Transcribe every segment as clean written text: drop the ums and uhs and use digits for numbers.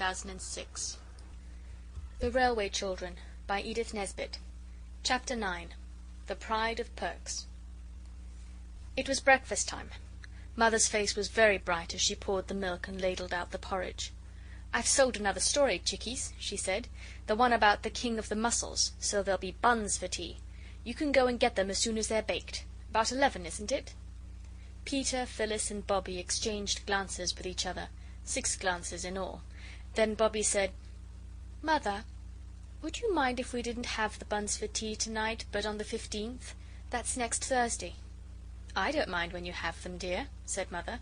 2006. The Railway Children by Edith Nesbit. Chapter 9. The Pride of Perks. It was breakfast time. Mother's face was very bright as she poured the milk and ladled out the porridge. "I've sold another story, chickies," she said. "The one about the King of the Mussels, so there'll be buns for tea. You can go and get them as soon as they're baked. About 11, isn't it?" Peter, Phyllis and Bobbie exchanged glances with each other, 6 glances in all. Then Bobbie said, "Mother, would you mind if we didn't have the buns for tea tonight, but on the 15th? That's next Thursday." "I don't mind when you have them, dear," said Mother.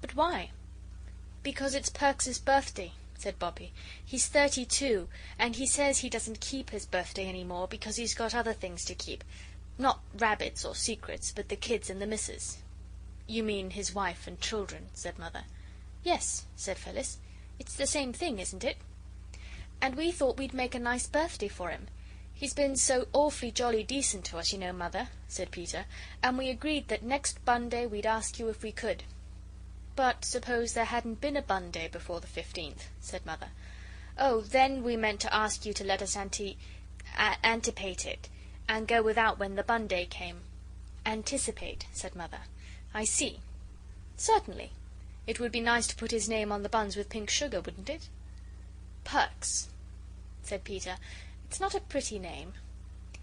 "But why?" "Because it's Perks's birthday," said Bobbie. "He's 32, and he says he doesn't keep his birthday any more because he's got other things to keep. Not rabbits or secrets, but the kids and the missus." "You mean his wife and children," said Mother. "Yes," said Phyllis. "It's the same thing, isn't it? And we thought we'd make a nice birthday for him. He's been so awfully jolly decent to us, you know, Mother," said Peter, "and we agreed that next Bun Day we'd ask you if we could." "But suppose there hadn't been a Bun Day before the 15th?" said Mother. "Oh, then we meant to ask you to let us antipate it, and go without when the Bun Day came." "Anticipate," said Mother. "I see." "Certainly. It would be nice to put his name on the buns with pink sugar, wouldn't it?" "Perks," said Peter. "It's not a pretty name."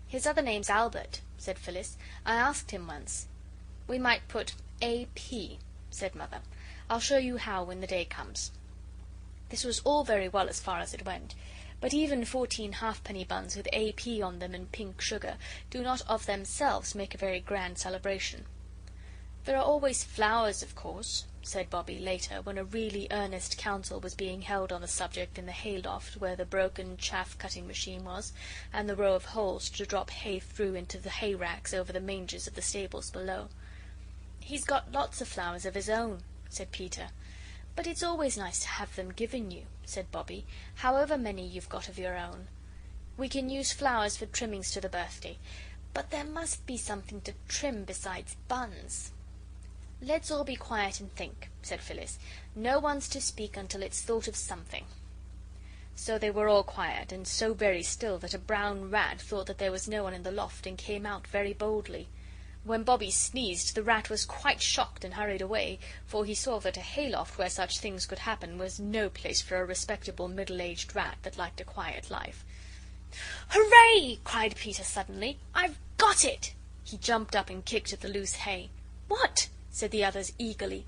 "His other name's Albert," said Phyllis. "I asked him once." "We might put A.P.," said Mother. "I'll show you how when the day comes." This was all very well as far as it went, but even 14 halfpenny buns with A.P. on them and pink sugar do not of themselves make a very grand celebration. "There are always flowers, of course," said Bobbie later, when a really earnest council was being held on the subject in the hay loft where the broken chaff cutting machine was, and the row of holes to drop hay through into the hay racks over the mangers of the stables below. "He's got lots of flowers of his own," said Peter. "But it's always nice to have them given you," said Bobbie, "however many you've got of your own. We can use flowers for trimmings to the birthday, but there must be something to trim besides buns." "Let's all be quiet and think," said Phyllis. "No one's to speak until it's thought of something." So they were all quiet, and so very still that a brown rat thought that there was no one in the loft and came out very boldly. When Bobbie sneezed, the rat was quite shocked and hurried away, for he saw that a hayloft where such things could happen was no place for a respectable middle-aged rat that liked a quiet life. "Hooray!" cried Peter suddenly. "I've got it!" He jumped up and kicked at the loose hay. "What?" said the others eagerly.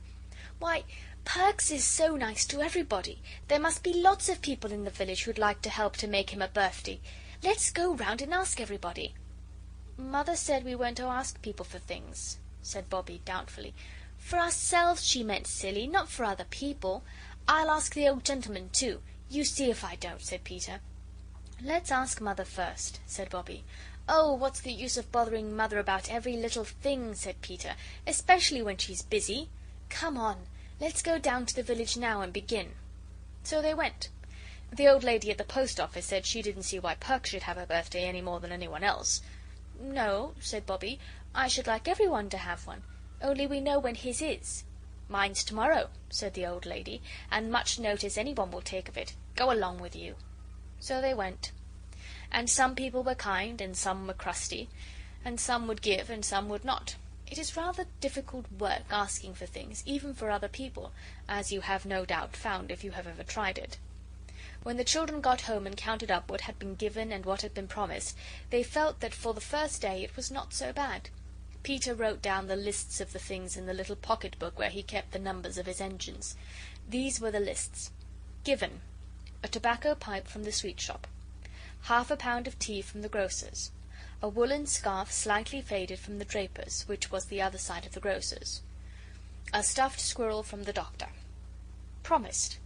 "Why, Perks is so nice to everybody. There must be lots of people in the village who'd like to help to make him a birthday. Let's go round and ask everybody." "Mother said we weren't to ask people for things," said Bobbie doubtfully. "For ourselves, she meant, silly, not for other people. I'll ask the old gentleman too. You see if I don't," said Peter. "Let's ask Mother first," said Bobbie. "Oh, what's the use of bothering Mother about every little thing," said Peter, "especially when she's busy. Come on, let's go down to the village now and begin." So they went. The old lady at the post office said she didn't see why Perks should have a birthday any more than anyone else. "No," said Bobbie, "I should like everyone to have one, only we know when his is." "Mine's tomorrow," said the old lady, "and much notice anyone will take of it. Go along with you." So they went. And some people were kind and some were crusty, and some would give and some would not. It is rather difficult work asking for things, even for other people, as you have no doubt found if you have ever tried it. When the children got home and counted up what had been given and what had been promised, they felt that for the first day it was not so bad. Peter wrote down the lists of the things in the little pocket book where he kept the numbers of his engines. These were the lists: given, a tobacco pipe from the sweet shop, half a pound of tea from the grocer's, a woolen scarf slightly faded from the draper's, which was the other side of the grocer's, a stuffed squirrel from the doctor. Promised,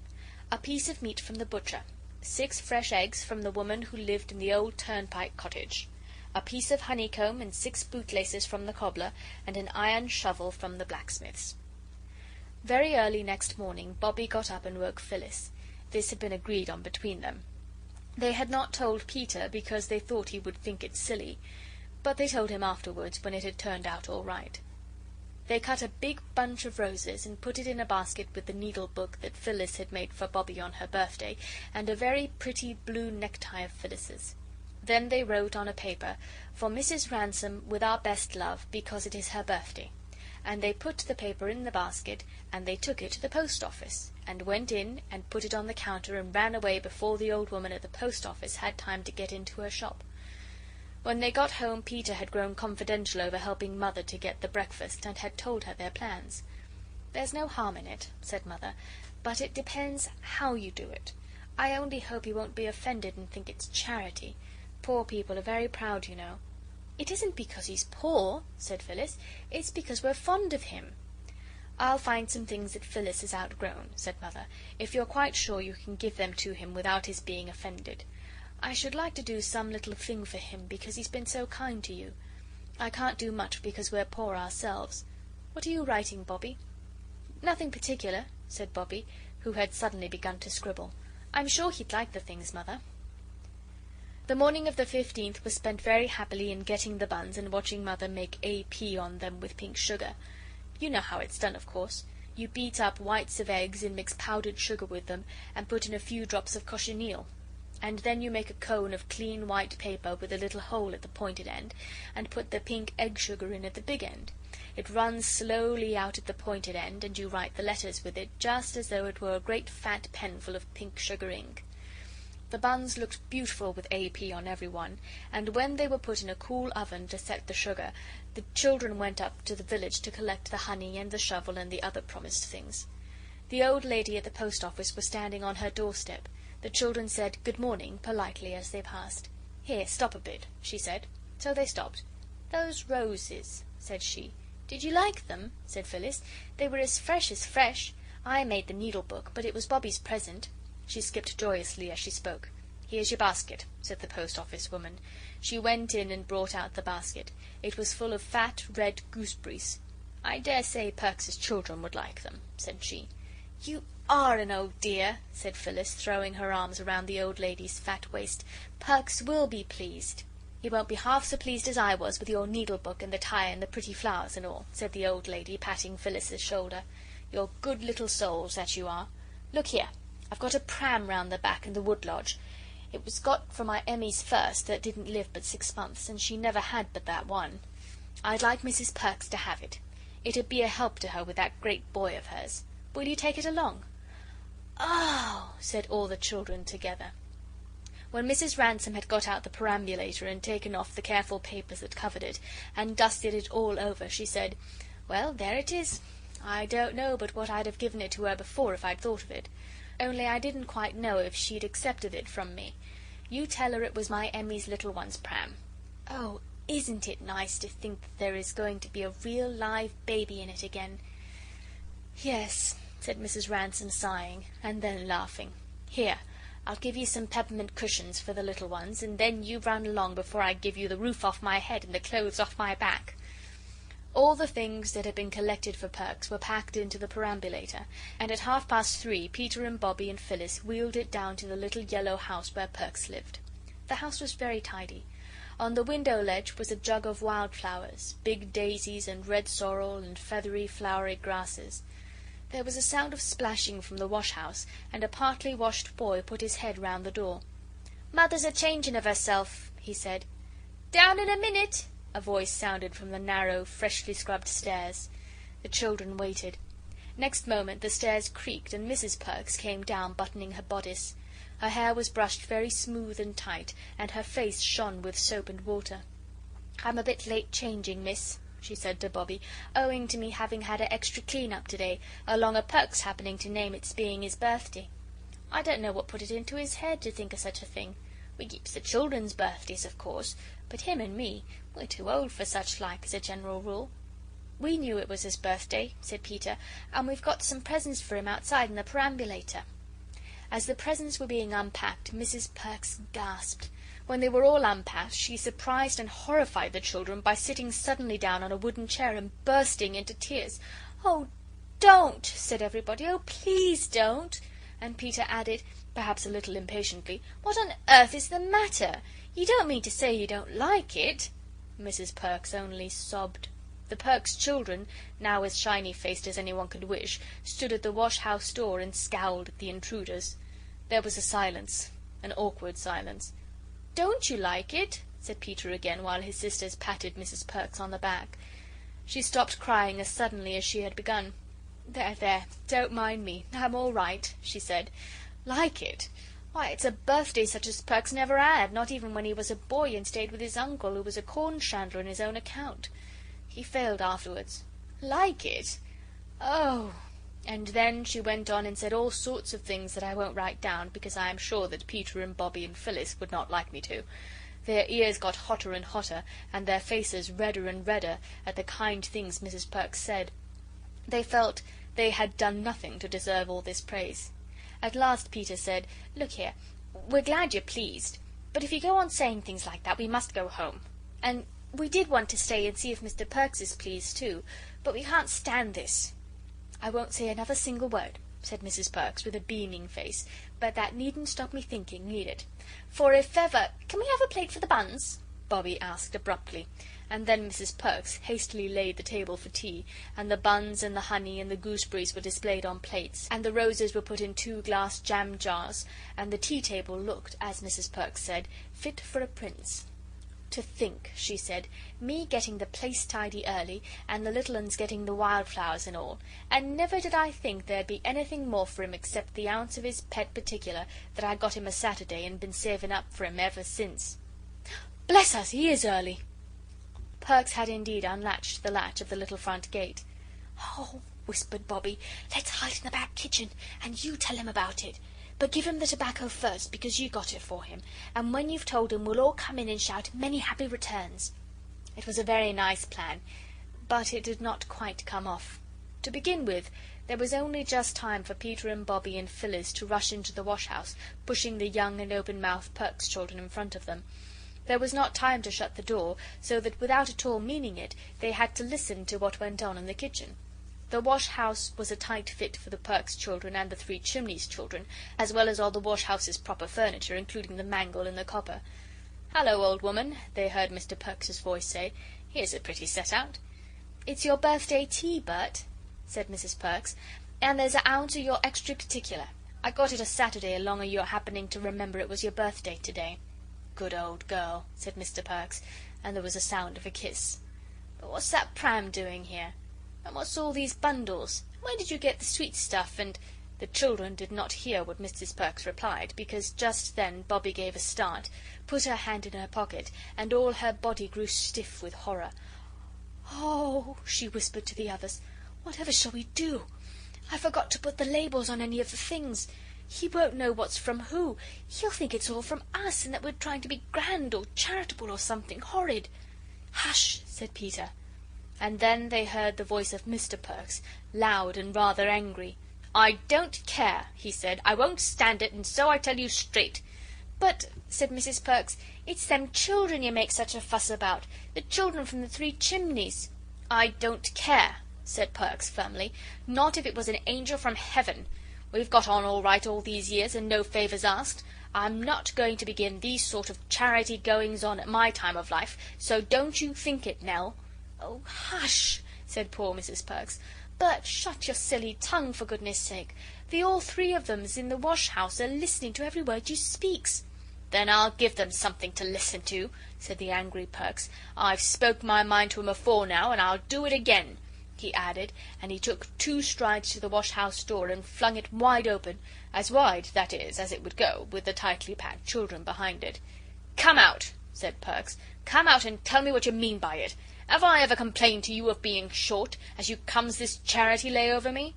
a piece of meat from the butcher, 6 fresh eggs from the woman who lived in the old turnpike cottage, a piece of honeycomb and 6 bootlaces from the cobbler, and an iron shovel from the blacksmith's. Very early next morning Bobbie got up and woke Phyllis. This had been agreed on between them. They had not told Peter because they thought he would think it silly, but they told him afterwards when it had turned out all right. They cut a big bunch of roses and put it in a basket with the needle-book that Phyllis had made for Bobbie on her birthday, and a very pretty blue necktie of Phyllis's. Then they wrote on a paper, "For Mrs. Ransom, with our best love, because it is her birthday." And they put the paper in the basket, and they took it to the post office, and went in and put it on the counter and ran away before the old woman at the post office had time to get into her shop. When they got home Peter had grown confidential over helping Mother to get the breakfast, and had told her their plans. "There's no harm in it," said Mother, "but it depends how you do it. I only hope he won't be offended and think it's charity. Poor people are very proud, you know." "It isn't because he's poor," said Phyllis. "It's because we're fond of him." "I'll find some things that Phyllis has outgrown," said Mother, "if you're quite sure you can give them to him without his being offended. I should like to do some little thing for him, because he's been so kind to you. I can't do much because we're poor ourselves. What are you writing, Bobbie?" "Nothing particular," said Bobbie, who had suddenly begun to scribble. "I'm sure he'd like the things, Mother." The morning of the 15th was spent very happily in getting the buns and watching Mother make A.P. on them with pink sugar. You know how it's done, of course. You beat up whites of eggs and mix powdered sugar with them, and put in a few drops of cochineal. And then you make a cone of clean white paper with a little hole at the pointed end, and put the pink egg sugar in at the big end. It runs slowly out at the pointed end, and you write the letters with it, just as though it were a great fat pen full of pink sugar ink. The buns looked beautiful with A.P. on every one, and when they were put in a cool oven to set the sugar, the children went up to the village to collect the honey and the shovel and the other promised things. The old lady at the post office was standing on her doorstep. The children said "Good morning" politely as they passed. "Here, stop a bit," she said. So they stopped. "Those roses," said she. "Did you like them?" said Phyllis. "They were as fresh. I made the needle-book, but it was Bobbie's present." She skipped joyously as she spoke. "Here's your basket," said the post office woman. She went in and brought out the basket. It was full of fat, red gooseberries. "I dare say Perks's children would like them," said she. "You are an old dear," said Phyllis, throwing her arms around the old lady's fat waist. "Perks will be pleased." "He won't be half so pleased as I was with your needle-book and the tie and the pretty flowers and all," said the old lady, patting Phyllis's shoulder. "You're good little souls, that you are. Look here, I've got a pram round the back and the wood lodge. It was got for my Emmie's first, that didn't live but 6 months, and she never had but that one. I'd like Mrs. Perks to have it. It'd be a help to her with that great boy of hers. Will you take it along?" "Oh!" said all the children together. When Mrs. Ransom had got out the perambulator and taken off the careful papers that covered it, and dusted it all over, she said, "Well, there it is. I don't know but what I'd have given it to her before if I'd thought of it. Only I didn't quite know if she'd accepted it from me. You tell her it was my Emmie's little one's pram. Oh, isn't it nice to think that there is going to be a real live baby in it again?" "Yes," said Mrs. Ransom, sighing, and then laughing. "Here, I'll give you some peppermint cushions for the little ones, and then you run along before I give you the roof off my head and the clothes off my back." All the things that had been collected for Perks were packed into the perambulator, and at 3:30 Peter and Bobbie and Phyllis wheeled it down to the little yellow house where Perks lived. The house was very tidy. On the window ledge was a jug of wildflowers, big daisies and red sorrel and feathery flowery grasses. There was a sound of splashing from the wash-house, and a partly washed boy put his head round the door. "Mother's a changing of herself," he said. "Down in a minute," a voice sounded from the narrow, freshly scrubbed stairs. The children waited. Next moment the stairs creaked, and Mrs. Perks came down buttoning her bodice. Her hair was brushed very smooth and tight, and her face shone with soap and water. "I'm a bit late changing, miss," she said to Bobbie, "owing to me having had a extra clean-up today, along o' Perks happening to name its being his birthday. I don't know what put it into his head to think o' such a thing. We keeps the children's birthdays, of course, but him and me, we're too old for such like, as a general rule." "We knew it was his birthday," said Peter, "and we've got some presents for him outside in the perambulator." As the presents were being unpacked, Mrs. Perks gasped. When they were all unpacked, she surprised and horrified the children by sitting suddenly down on a wooden chair and bursting into tears. "Oh, don't!" said everybody. "Oh, please don't!" And Peter added, perhaps a little impatiently, "What on earth is the matter? You don't mean to say you don't like it?" Mrs. Perks only sobbed. The Perks children, now as shiny-faced as anyone could wish, stood at the wash-house door and scowled at the intruders. There was a silence, an awkward silence. "Don't you like it?" said Peter again, while his sisters patted Mrs. Perks on the back. She stopped crying as suddenly as she had begun. "There, there, don't mind me. I'm all right," she said. "Like it? Why, it's a birthday such as Perks never had, not even when he was a boy and stayed with his uncle, who was a corn chandler on his own account. He failed afterwards. Like it? Oh!" And then she went on and said all sorts of things that I won't write down, because I am sure that Peter and Bobbie and Phyllis would not like me to. Their ears got hotter and hotter, and their faces redder and redder at the kind things Mrs. Perks said. They felt they had done nothing to deserve all this praise. At last Peter said, "Look here, we're glad you're pleased, but if you go on saying things like that, we must go home. And we did want to stay and see if Mr. Perks is pleased too, but we can't stand this." "I won't say another single word," said Mrs. Perks, with a beaming face, "but that needn't stop me thinking, need it? For if ever—" "Can we have a plate for the buns?" Bobbie asked abruptly, and then Mrs. Perks hastily laid the table for tea, and the buns and the honey and the gooseberries were displayed on plates, and the roses were put in 2 glass jam jars, and the tea table looked, as Mrs. Perks said, fit for a prince. "To think," she said, "me getting the place tidy early, and the little uns getting the wildflowers and all, and never did I think there'd be anything more for him except the ounce of his pet particular that I got him a Saturday and been saving up for him ever since. Bless us, he is early!" Perks had indeed unlatched the latch of the little front gate. "Oh," whispered Bobbie, "let's hide in the back kitchen, and you tell him about it. But give him the tobacco first, because you got it for him, and when you've told him we'll all come in and shout 'Many happy returns.'" It was a very nice plan, but it did not quite come off. To begin with, there was only just time for Peter and Bobbie and Phyllis to rush into the wash-house, pushing the young and open-mouthed Perks children in front of them. There was not time to shut the door, so that without at all meaning it, they had to listen to what went on in the kitchen. The wash-house was a tight fit for the Perks children and the 3 Chimneys children, as well as all the wash-house's proper furniture, including the mangle and the copper. "Hello, old woman," they heard Mr. Perks's voice say. "Here's a pretty set-out." "It's your birthday tea, Bert," said Mrs. Perks, "and there's a ounce of your extra particular. I got it a Saturday along of your happening to remember it was your birthday today." "Good old girl," said Mr. Perks, and there was a sound of a kiss. "But what's that pram doing here? And what's all these bundles? Where did you get the sweet stuff and—" The children did not hear what Mrs. Perks replied, because just then Bobbie gave a start, put her hand in her pocket, and all her body grew stiff with horror. "Oh," she whispered to the others, "whatever shall we do? I forgot to put the labels on any of the things. He won't know what's from who. He'll think it's all from us, and that we're trying to be grand or charitable or something horrid." "Hush," said Peter. And then they heard the voice of Mr. Perks, loud and rather angry. "I don't care," he said. "I won't stand it, and so I tell you straight." "But," said Mrs. Perks, "it's them children you make such a fuss about. The children from the 3 Chimneys." "I don't care," said Perks firmly. "Not if it was an angel from heaven. We've got on all right all these years, and no favours asked. I'm not going to begin these sort of charity goings on at my time of life, so don't you think it, Nell." "Oh, hush," said poor Mrs. Perks. "Bert, shut your silly tongue, for goodness' sake. The all 3 of them's in the wash-house are listening to every word you speaks." "Then I'll give them something to listen to," said the angry Perks. "I've spoke my mind to 'em afore now, and I'll do it again," he added, and he took 2 strides to the wash-house door and flung it wide open, as wide, that is, as it would go, with the tightly packed children behind it. "Come out," said Perks. "Come out and tell me what you mean by it. Have I ever complained to you of being short, as you comes this charity lay over me?"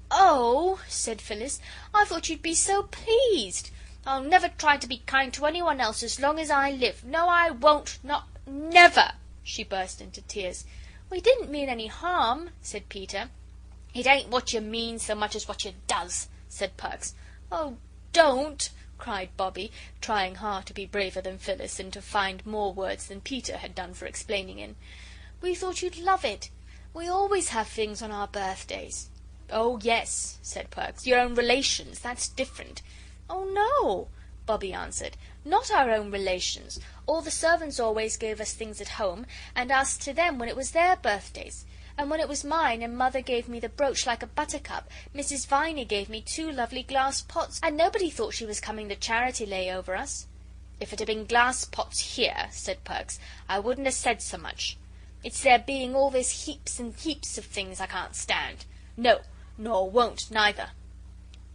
"Oh," said Phyllis, "I thought you'd be so pleased. I'll never try to be kind to anyone else as long as I live. No, I won't. Not never." She burst into tears. "We didn't mean any harm," said Peter. "It ain't what you mean so much as what you does," said Perks. "Oh, don't," cried Bobbie, trying hard to be braver than Phyllis and to find more words than Peter had done for explaining in. "We thought you'd love it. We always have things on our birthdays." "Oh, yes," said Perks. "Your own relations. That's different." "Oh, no," Bobbie answered. Not our own relations. All the servants always gave us things at home, and asked to them when it was their birthdays. And when it was mine, and Mother gave me the brooch like a buttercup, Mrs. Viney gave me 2 lovely glass pots, and nobody thought she was coming to charity lay over us." "If it had been glass pots here," said Perks, "I wouldn't have said so much. It's there being all this heaps and heaps of things I can't stand. No, nor won't neither."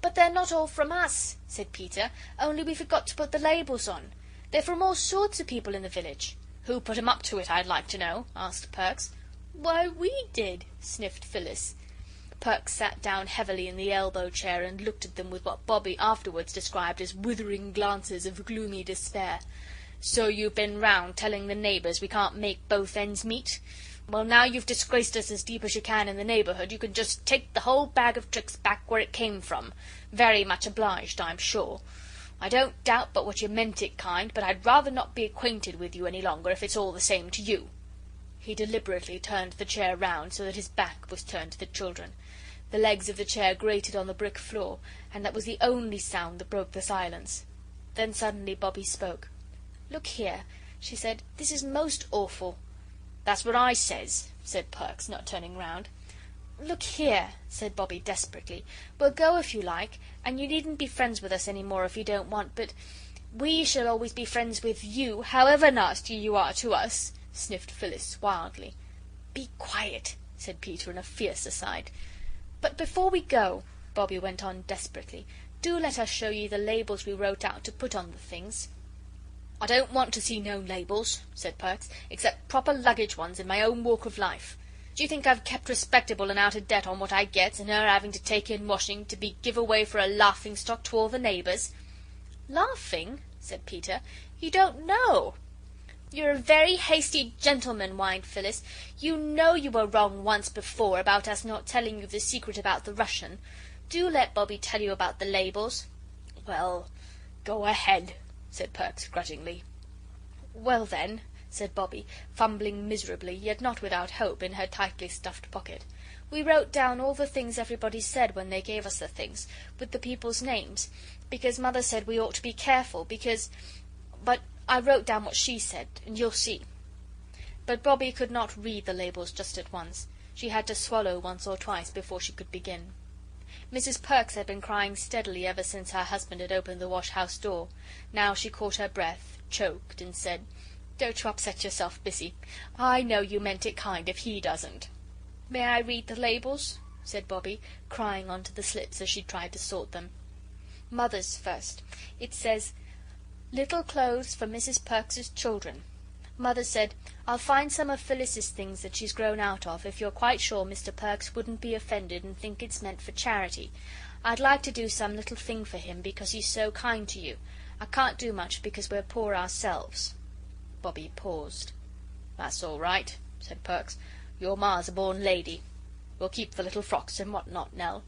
"But they're not all from us," said Peter, "only we forgot to put the labels on. They're from all sorts of people in the village." "Who put 'em up to it, I'd like to know?" asked Perks. "Why, we did," sniffed Phyllis. Perks sat down heavily in the elbow chair and looked at them with what Bobbie afterwards described as withering glances of gloomy despair. "So you've been round telling the neighbours we can't make both ends meet? Well, now you've disgraced us as deep as you can in the neighbourhood, you can just take the whole bag of tricks back where it came from. Very much obliged, I'm sure. I don't doubt but what you meant it kind, but I'd rather not be acquainted with you any longer if it's all the same to you." He deliberately turned the chair round so that his back was turned to the children. The legs of the chair grated on the brick floor, and that was the only sound that broke the silence. Then suddenly Bobbie spoke. "Look here," she said, "this is most awful." "That's what I says," said Perks, not turning round. "Look here," said Bobbie desperately, "we'll go if you like, and you needn't be friends with us any more if you don't want, but we shall always be friends with you, however nasty you are to us," sniffed Phyllis wildly. "Be quiet," said Peter in a fierce aside. "But before we go," Bobbie went on desperately, "do let us show you the labels we wrote out to put on the things." "I don't want to see no labels," said Perks, "except proper luggage ones in my own walk of life. Do you think I've kept respectable and out of debt on what I gets, and her having to take in washing, to be give away for a laughing stock to all the neighbours?" "Laughing?" said Peter. "You don't know." "You're a very hasty gentleman," whined Phyllis. "You know you were wrong once before about us not telling you the secret about the Russian. Do let Bobbie tell you about the labels." "Well, go ahead," said Perks grudgingly. "Well then," said Bobbie, fumbling miserably, yet not without hope, in her tightly stuffed pocket, "we wrote down all the things everybody said when they gave us the things, with the people's names, because Mother said we ought to be careful, but I wrote down what she said, and you'll see." But Bobbie could not read the labels just at once. She had to swallow once or twice before she could begin. Mrs. Perks had been crying steadily ever since her husband had opened the wash-house door. Now she caught her breath, choked, and said, "Don't you upset yourself, Bissy. I know you meant it kind if he doesn't." "May I read the labels?" said Bobbie, crying onto the slips as she tried to sort them. "Mother's first. It says, 'Little clothes for Mrs. Perks's children.' Mother said, 'I'll find some of Phyllis's things that she's grown out of, if you're quite sure Mr. Perks wouldn't be offended and think it's meant for charity. I'd like to do some little thing for him, because he's so kind to you. I can't do much because we're poor ourselves.'" Bobbie paused. "That's all right," said Perks. "Your ma's a born lady. We'll keep the little frocks and what not, Nell."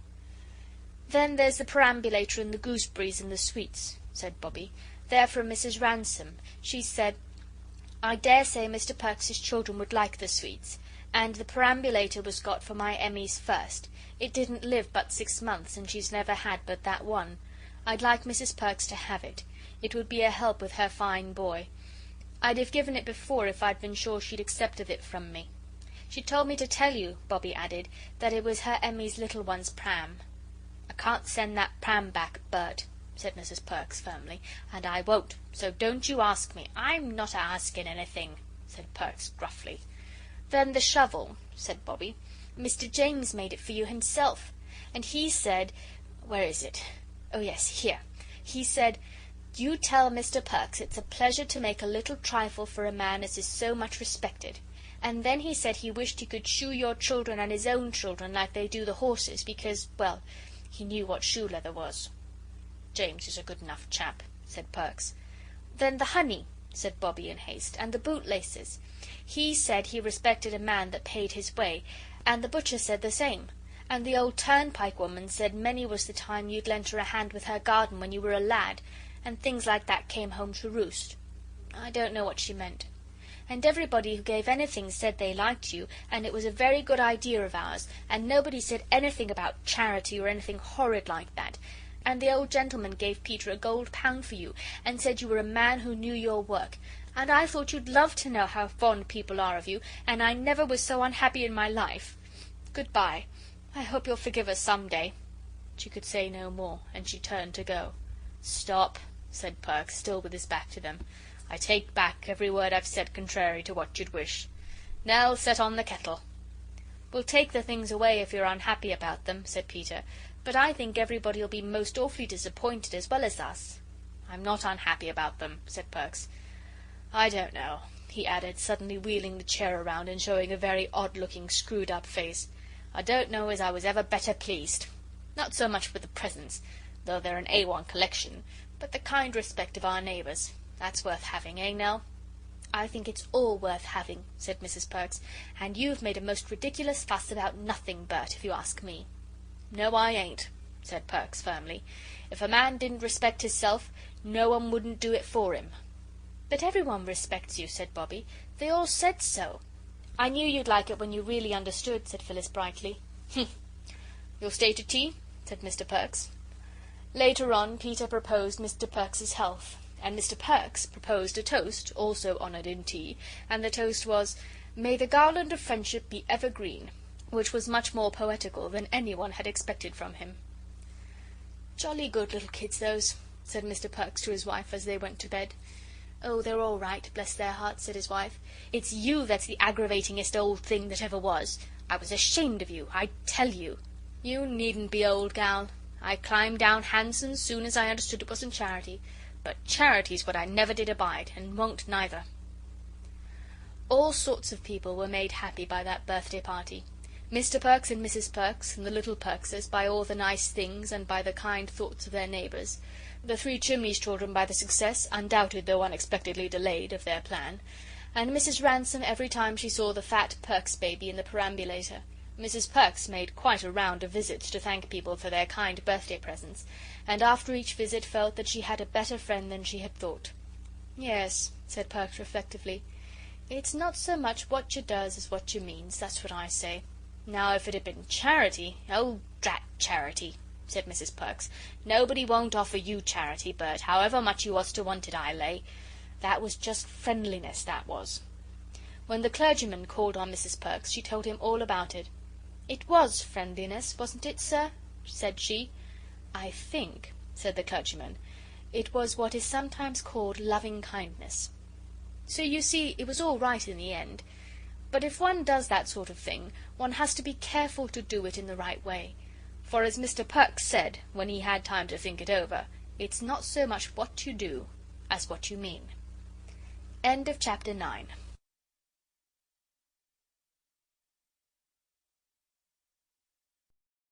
"Then there's the perambulator and the gooseberries and the sweets," said Bobbie. "They're from Mrs. Ransom. She said, 'I dare say Mr. Perks's children would like the sweets.' And the perambulator was got for my Emmy's first. It didn't live but 6 months, and she's never had but that one. I'd like Mrs. Perks to have it. It would be a help with her fine boy. I'd have given it before if I'd been sure she'd accept of it from me. She told me to tell you," Bobbie added, "that it was her Emmy's little one's pram." "I can't send that pram back, Bert," said Mrs. Perks firmly, "and I won't, so don't you ask me." "I'm not asking anything," said Perks gruffly. "Then the shovel," said Bobbie. "Mr. James made it for you himself. And he said, where is it? Oh yes, here. He said, 'You tell Mr. Perks it's a pleasure to make a little trifle for a man as is so much respected.' And then he said he wished he could shoe your children and his own children like they do the horses, because, well, he knew what shoe leather was." "James is a good enough chap," said Perks. "Then the honey," said Bobbie in haste, "and the bootlaces. He said he respected a man that paid his way, and the butcher said the same. And the old turnpike woman said many was the time you'd lent her a hand with her garden when you were a lad, and things like that came home to roost. I don't know what she meant. And everybody who gave anything said they liked you, and it was a very good idea of ours, and nobody said anything about charity or anything horrid like that. And the old gentleman gave Peter a gold pound for you, and said you were a man who knew your work. And I thought you'd love to know how fond people are of you, and I never was so unhappy in my life. Good-bye. I hope you'll forgive us some day." She could say no more, and she turned to go. "Stop," said Perks, still with his back to them. "I take back every word I've said contrary to what you'd wish. Nell, set on the kettle." "We'll take the things away if you're unhappy about them," said Peter, "but I think everybody'll be most awfully disappointed as well as us." "I'm not unhappy about them," said Perks. "I don't know," he added, suddenly wheeling the chair around and showing a very odd-looking, screwed-up face. "I don't know as I was ever better pleased. Not so much with the presents, though they're an A1 collection, but the kind respect of our neighbours. That's worth having, eh, Nell?" "I think it's all worth having," said Mrs. Perks, "and you've made a most ridiculous fuss about nothing, Bert, if you ask me." "No, I ain't," said Perks firmly. "If a man didn't respect hisself, no one wouldn't do it for him." "But everyone respects you," said Bobbie. "They all said so." "I knew you'd like it when you really understood," said Phyllis brightly. "Humph. You'll stay to tea?" said Mr. Perks. Later on Peter proposed Mr. Perks's health, and Mr. Perks proposed a toast, also honoured in tea, and the toast was, "May the garland of friendship be ever green," which was much more poetical than anyone had expected from him. "Jolly good little kids, those," said Mr. Perks to his wife as they went to bed. "Oh, they're all right, bless their hearts," said his wife. "It's you that's the aggravatingest old thing that ever was. I was ashamed of you, I tell you." "You needn't be, old gal. I climbed down handsome soon as I understood it wasn't charity. But charity's what I never did abide, and won't neither." All sorts of people were made happy by that birthday party. Mr. Perks and Mrs. Perks, and the little Perkses, by all the nice things and by the kind thoughts of their neighbours. The Three Chimneys children by the success, undoubted though unexpectedly delayed, of their plan. And Mrs. Ransome every time she saw the fat Perks baby in the perambulator. Mrs. Perks made quite a round of visits to thank people for their kind birthday presents, and after each visit felt that she had a better friend than she had thought. "Yes," said Perks reflectively, "it's not so much what you does as what you means, that's what I say. Now if it had been charity—" "Oh, drat charity," said Mrs. Perks. "Nobody won't offer you charity, Bert, however much you was to want it, I lay. That was just friendliness, that was." When the clergyman called on Mrs. Perks, she told him all about it. "It was friendliness, wasn't it, sir?" said she. "I think," said the clergyman, "it was what is sometimes called loving kindness. So you see it was all right in the end. But if one does that sort of thing, one has to be careful to do it in the right way. For as Mr. Perks said, when he had time to think it over, it's not so much what you do as what you mean." End of chapter 9.